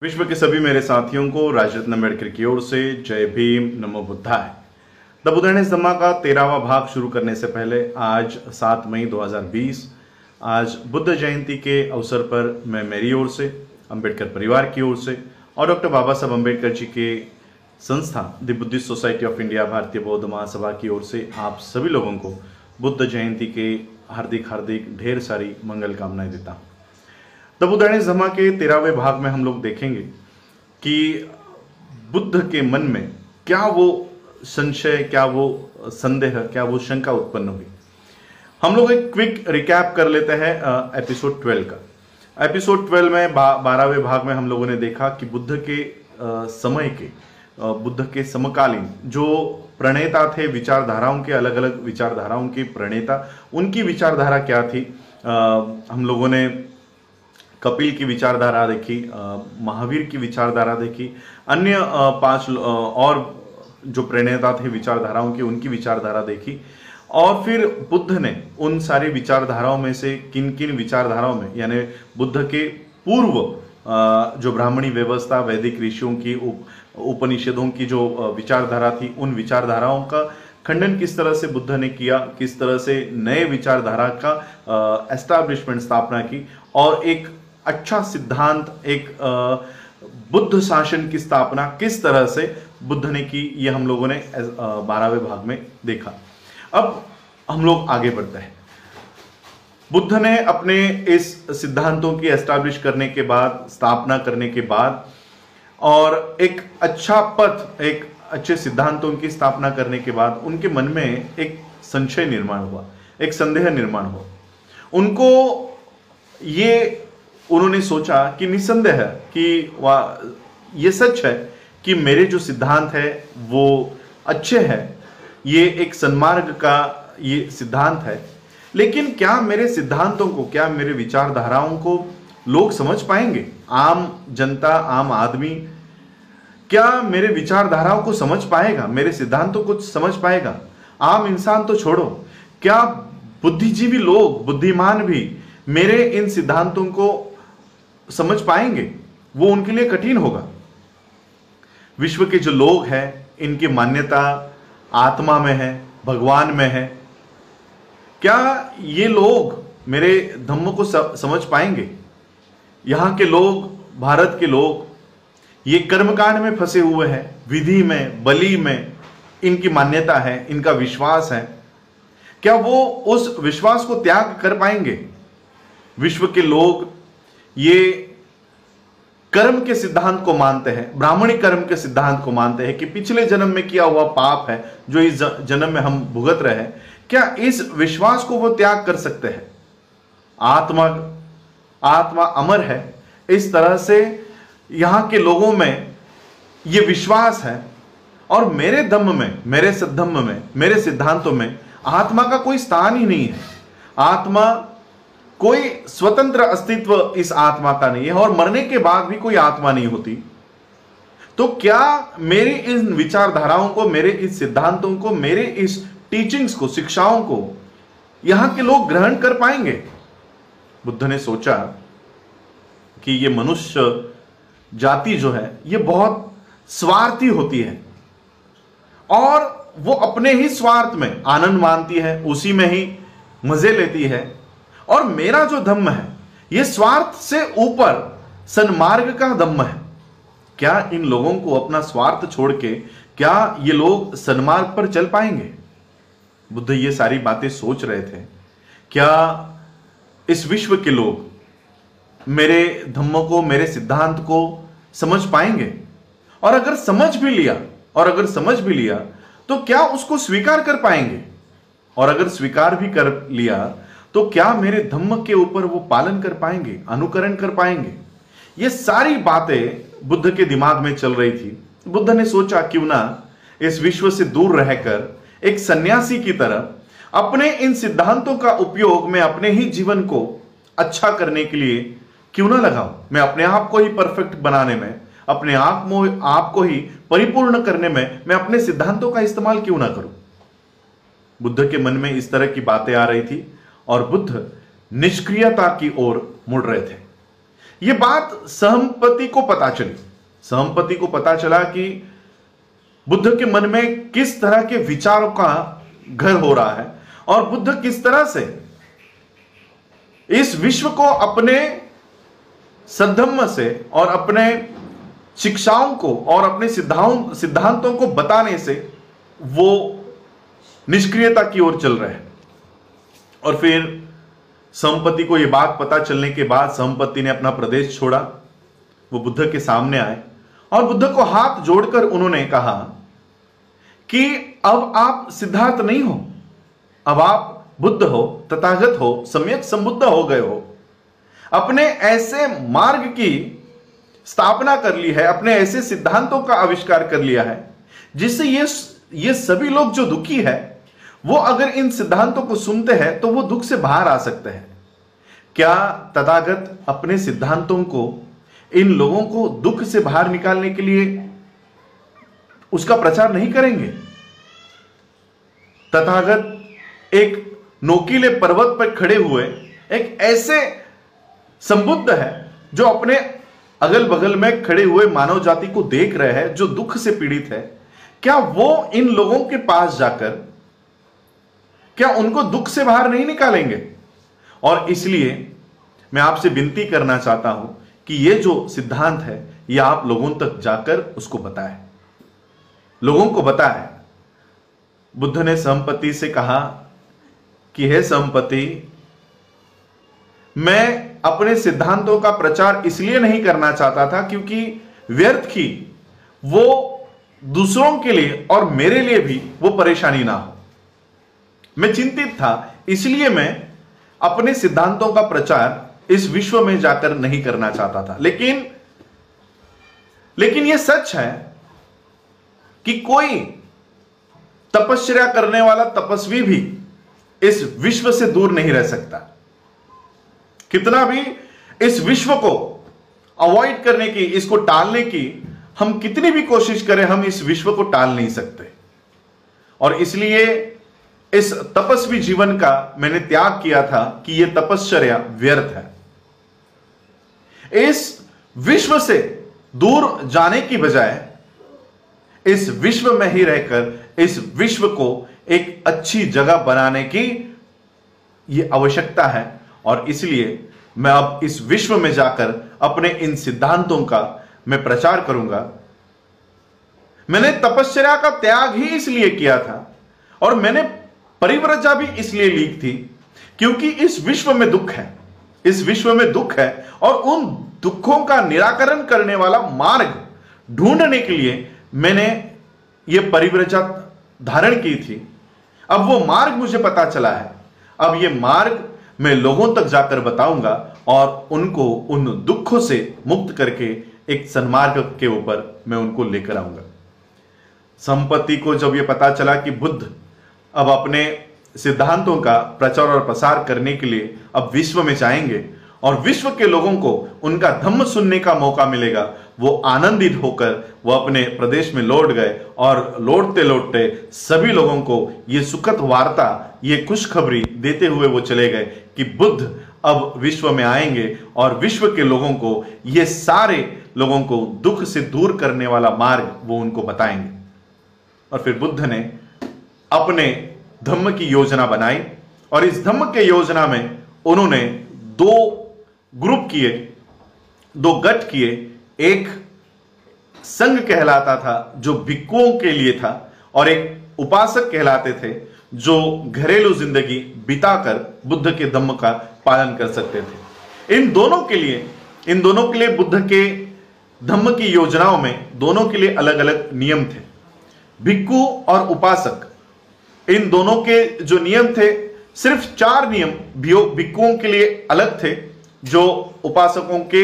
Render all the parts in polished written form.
विश्व के सभी मेरे साथियों को राजरत्न अम्बेडकर की ओर से जय भीम, नमो बुद्धाय। द बुद्धाइज धम्मा का 13वां भाग शुरू करने से पहले आज 7 मई 2020 आज बुद्ध जयंती के अवसर पर मैं मेरी ओर से, अम्बेडकर परिवार की ओर से और डॉक्टर बाबा साहब अम्बेडकर जी के संस्था the Buddhist society of India भारतीय बौद्ध महासभा की ओर से आप सभी लोगों को बुद्ध जयंती के हार्दिक ढेर सारी मंगल कामनाएं देता हूँ। द बुद्धाइज धम्मा के 13वें भाग में हम लोग देखेंगे कि बुद्ध के मन में क्या वो संशय, क्या वो संदेह, क्या वो शंका उत्पन्न हुई। हम लोग एक क्विक रिकैप कर लेते हैं एपिसोड 12 का। एपिसोड 12 में 12वें भाग में हम लोगों ने देखा कि बुद्ध के समय के बुद्ध के समकालीन जो प्रणेता थे, विचारधाराओं के अलग अलग विचारधाराओं के प्रणेता, उनकी विचारधारा क्या थी। हम लोगों ने कपिल की विचारधारा देखी, महावीर की विचारधारा देखी, अन्य 5 और जो प्रणेता थे विचारधाराओं के, उनकी विचारधारा देखी। और फिर बुद्ध ने उन सारी विचारधाराओं में से किन किन विचारधाराओं में, यानी बुद्ध के पूर्व जो ब्राह्मणी व्यवस्था, वैदिक ऋषियों की, उपनिषदों की जो विचारधारा थी, उन विचारधाराओं का खंडन किस तरह से बुद्ध ने किया, किस तरह से नए विचारधारा का एस्टैब्लिशमेंट, स्थापना की और एक अच्छा सिद्धांत, एक बुद्ध शासन की स्थापना किस तरह से बुद्ध ने की, ये हम लोगों ने 12वें भाग में देखा। अब हम लोग आगे बढ़ते हैं। बुद्ध ने अपने इस सिद्धांतों की एस्टैब्लिश करने के बाद, स्थापना करने के बाद और एक अच्छा पथ, एक अच्छे सिद्धांतों की स्थापना करने के बाद उनके मन में एक संशय निर्माण हुआ, एक संदेह निर्माण हुआ। उन्होंने सोचा कि निसंदेह कि ये सच है कि मेरे जो सिद्धांत है वो अच्छे हैं, ये एक सन्मार्ग का ये सिद्धांत है, लेकिन क्या मेरे सिद्धांतों को, क्या मेरे विचारधाराओं को लोग समझ पाएंगे? आम जनता, आम आदमी क्या मेरे विचारधाराओं को समझ पाएगा, मेरे सिद्धांतों को समझ पाएगा? आम इंसान तो छोड़ो, क्या बुद्धिजीवी लोग, बुद्धिमान भी मेरे इन सिद्धांतों को समझ पाएंगे? वो उनके लिए कठिन होगा। विश्व के जो लोग हैं, इनकी मान्यता आत्मा में है, भगवान में है। क्या ये लोग मेरे धम्म को समझ पाएंगे? यहाँ के लोग, भारत के लोग, ये कर्मकांड में फंसे हुए हैं, विधि में, बलि में इनकी मान्यता है, इनका विश्वास है। क्या वो उस विश्वास को त्याग कर पाएंगे? विश्व के लोग ये कर्म के सिद्धांत को मानते हैं, ब्राह्मणी कर्म के सिद्धांत को मानते हैं कि पिछले जन्म में किया हुआ पाप है जो इस जन्म में हम भुगत रहे हैं। क्या इस विश्वास को वो त्याग कर सकते हैं? आत्मा अमर है, इस तरह से यहां के लोगों में ये विश्वास है। और मेरे धम्म में, मेरे सद्धम्म में, मेरे सिद्धांतों में आत्मा का कोई स्थान ही नहीं है। आत्मा, कोई स्वतंत्र अस्तित्व इस आत्मा का नहीं है और मरने के बाद भी कोई आत्मा नहीं होती। तो क्या मेरी इन विचारधाराओं को, मेरे इस सिद्धांतों को, मेरे इस टीचिंग्स को, शिक्षाओं को यहां के लोग ग्रहण कर पाएंगे? बुद्ध ने सोचा कि ये मनुष्य जाति जो है ये बहुत स्वार्थी होती है और वो अपने ही स्वार्थ में आनंद मानती है, उसी में ही मजे लेती है। और मेरा जो धम्म है ये स्वार्थ से ऊपर सन्मार्ग का धम्म है। क्या इन लोगों को अपना स्वार्थ छोड़ के, क्या ये लोग सन्मार्ग पर चल पाएंगे? बुद्ध ये सारी बातें सोच रहे थे। क्या इस विश्व के लोग मेरे धम्म को, मेरे सिद्धांत को समझ पाएंगे? और अगर समझ भी लिया तो क्या उसको स्वीकार कर पाएंगे? और अगर स्वीकार भी कर लिया तो क्या मेरे धम्म के ऊपर वो पालन कर पाएंगे, अनुकरण कर पाएंगे? ये सारी बातें बुद्ध के दिमाग में चल रही थी। बुद्ध ने सोचा क्यों ना इस विश्व से दूर रहकर एक सन्यासी की तरह अपने इन सिद्धांतों का उपयोग मैं अपने ही जीवन को अच्छा करने के लिए क्यों ना लगाऊं। मैं अपने आप को ही परफेक्ट बनाने में, अपने आप को ही परिपूर्ण करने में मैं अपने सिद्धांतों का इस्तेमाल क्यों ना करूं? बुद्ध के मन में इस तरह की बातें आ रही थी और बुद्ध निष्क्रियता की ओर मुड़ रहे थे। यह बात सहमपति को पता चली। सहमपति को पता चला कि बुद्ध के मन में किस तरह के विचारों का घर हो रहा है और बुद्ध किस तरह से इस विश्व को अपने सद्धम्म से और अपने शिक्षाओं को और अपने सिद्धांतों को बताने से वो निष्क्रियता की ओर चल रहे हैं। और फिर सहमपति को यह बात पता चलने के बाद सहमपति ने अपना प्रदेश छोड़ा। वो बुद्ध के सामने आए और बुद्ध को हाथ जोड़कर उन्होंने कहा कि अब आप सिद्धार्थ नहीं हो, अब आप बुद्ध हो, तथागत हो, सम्यक संबुद्ध हो गए हो। अपने ऐसे मार्ग की स्थापना कर ली है, अपने ऐसे सिद्धांतों का आविष्कार कर लिया है जिससे ये सभी लोग जो दुखी है वो अगर इन सिद्धांतों को सुनते हैं तो वो दुख से बाहर आ सकते हैं। क्या तथागत अपने सिद्धांतों को इन लोगों को दुख से बाहर निकालने के लिए उसका प्रचार नहीं करेंगे? तथागत एक नोकीले पर्वत पर खड़े हुए एक ऐसे संबुद्ध है जो अपने अगल बगल में खड़े हुए मानव जाति को देख रहे हैं जो दुख से पीड़ित है। क्या वो इन लोगों के पास जाकर क्या उनको दुख से बाहर नहीं निकालेंगे? और इसलिए मैं आपसे विनती करना चाहता हूं कि ये जो सिद्धांत है ये आप लोगों तक जाकर उसको बताएं, लोगों को बताएं। बुद्ध ने सहमपति से कहा कि हे सहमपति, मैं अपने सिद्धांतों का प्रचार इसलिए नहीं करना चाहता था क्योंकि व्यर्थ की वो दूसरों के लिए और मेरे लिए भी वो परेशानी ना हो। मैं चिंतित था, इसलिए मैं अपने सिद्धांतों का प्रचार इस विश्व में जाकर नहीं करना चाहता था। लेकिन यह सच है कि कोई तपस्या करने वाला तपस्वी भी इस विश्व से दूर नहीं रह सकता। कितना भी इस विश्व को अवॉइड करने की, इसको टालने की हम कितनी भी कोशिश करें, हम इस विश्व को टाल नहीं सकते। और इसलिए इस तपस्वी जीवन का मैंने त्याग किया था कि यह तपश्चर्या व्यर्थ है। इस विश्व से दूर जाने की बजाय इस विश्व में ही रहकर इस विश्व को एक अच्छी जगह बनाने की यह आवश्यकता है। और इसलिए मैं अब इस विश्व में जाकर अपने इन सिद्धांतों का मैं प्रचार करूंगा। मैंने तपस्या का त्याग ही इसलिए किया था और मैंने परिव्रजा भी इसलिए ली थी क्योंकि इस विश्व में दुख है, इस विश्व में दुख है और उन दुखों का निराकरण करने वाला मार्ग ढूंढने के लिए मैंने यह परिव्रजा धारण की थी। अब वो मार्ग मुझे पता चला है, अब यह मार्ग मैं लोगों तक जाकर बताऊंगा और उनको उन दुखों से मुक्त करके एक सन्मार्ग के ऊपर मैं उनको लेकर आऊंगा। संपत्ति को जब यह पता चला कि बुद्ध अब अपने सिद्धांतों का प्रचार और प्रसार करने के लिए अब विश्व में जाएंगे और विश्व के लोगों को उनका धम्म सुनने का मौका मिलेगा, वो आनंदित होकर वो अपने प्रदेश में लौट गए और लौटते लौटते सभी लोगों को ये सुखद वार्ता, ये खुशखबरी देते हुए वो चले गए कि बुद्ध अब विश्व में आएंगे और विश्व के लोगों को, ये सारे लोगों को दुख से दूर करने वाला मार्ग वो उनको बताएंगे। और फिर बुद्ध ने अपने धम्म की योजना बनाई और इस धम्म के योजना में उन्होंने दो ग्रुप किए, दो गट किए। एक संघ कहलाता था जो भिक्षुओं के लिए था और एक उपासक कहलाते थे जो घरेलू जिंदगी बिताकर बुद्ध के धम्म का पालन कर सकते थे। इन दोनों के लिए बुद्ध के धम्म की योजनाओं में दोनों के लिए अलग अलग नियम थे। भिक्षु और उपासक, इन दोनों के जो नियम थे, सिर्फ 4 नियम भिक्षुओं के लिए अलग थे जो उपासकों के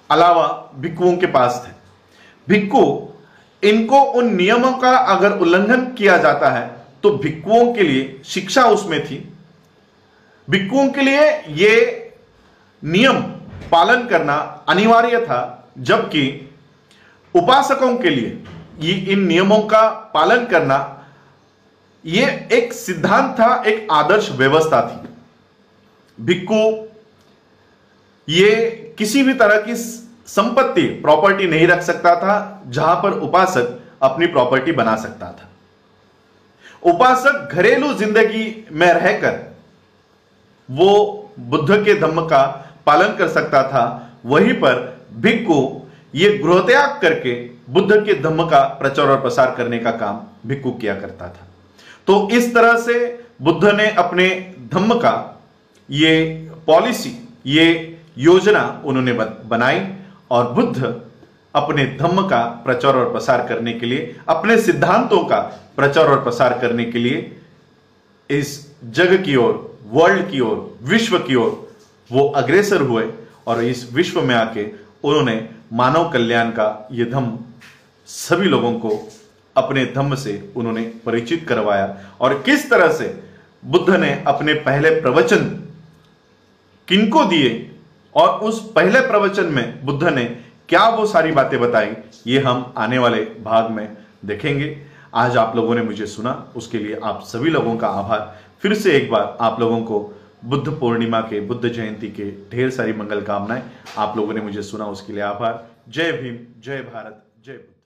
अलावा भिक्षुओं के पास थे। भिक्षु, इनको उन नियमों का अगर उल्लंघन किया जाता है तो भिक्षुओं के लिए शिक्षा उसमें थी। भिक्षुओं के लिए ये नियम पालन करना अनिवार्य था, जबकि उपासकों के लिए ये इन नियमों का पालन करना ये एक सिद्धांत था, एक आदर्श व्यवस्था थी। भिक्षु ये किसी भी तरह की संपत्ति प्रॉपर्टी नहीं रख सकता था जहां पर उपासक अपनी प्रॉपर्टी बना सकता था। उपासक घरेलू जिंदगी में रहकर वो बुद्ध के धम्म का पालन कर सकता था, वहीं पर भिक्खु ये गृहत्याग करके बुद्ध के धम्म का प्रचार और प्रसार करने का काम भिक्खु किया करता था। तो इस तरह से बुद्ध ने अपने धम्म का ये पॉलिसी, ये योजना उन्होंने बनाई और बुद्ध अपने धम्म का प्रचार और प्रसार करने के लिए, अपने सिद्धांतों का प्रचार और प्रसार करने के लिए इस जग की ओर, वर्ल्ड की ओर, विश्व की ओर वो अग्रसर हुए और इस विश्व में आके उन्होंने मानव कल्याण का ये धम्म सभी लोगों को अपने धम्म से उन्होंने परिचित करवाया। और किस तरह से बुद्ध ने अपने पहले प्रवचन किनको दिए और उस पहले प्रवचन में बुद्ध ने क्या वो सारी बातें बताई, ये हम आने वाले भाग में देखेंगे। आज आप लोगों ने मुझे सुना, उसके लिए आप सभी लोगों का आभार। फिर से एक बार आप लोगों को बुद्ध पूर्णिमा के, बुद्ध जयंती के ढेर सारी मंगल कामनाएं। आप लोगों ने मुझे सुना, उसके लिए आभार। जय भीम, जय भारत, जय बुद्ध।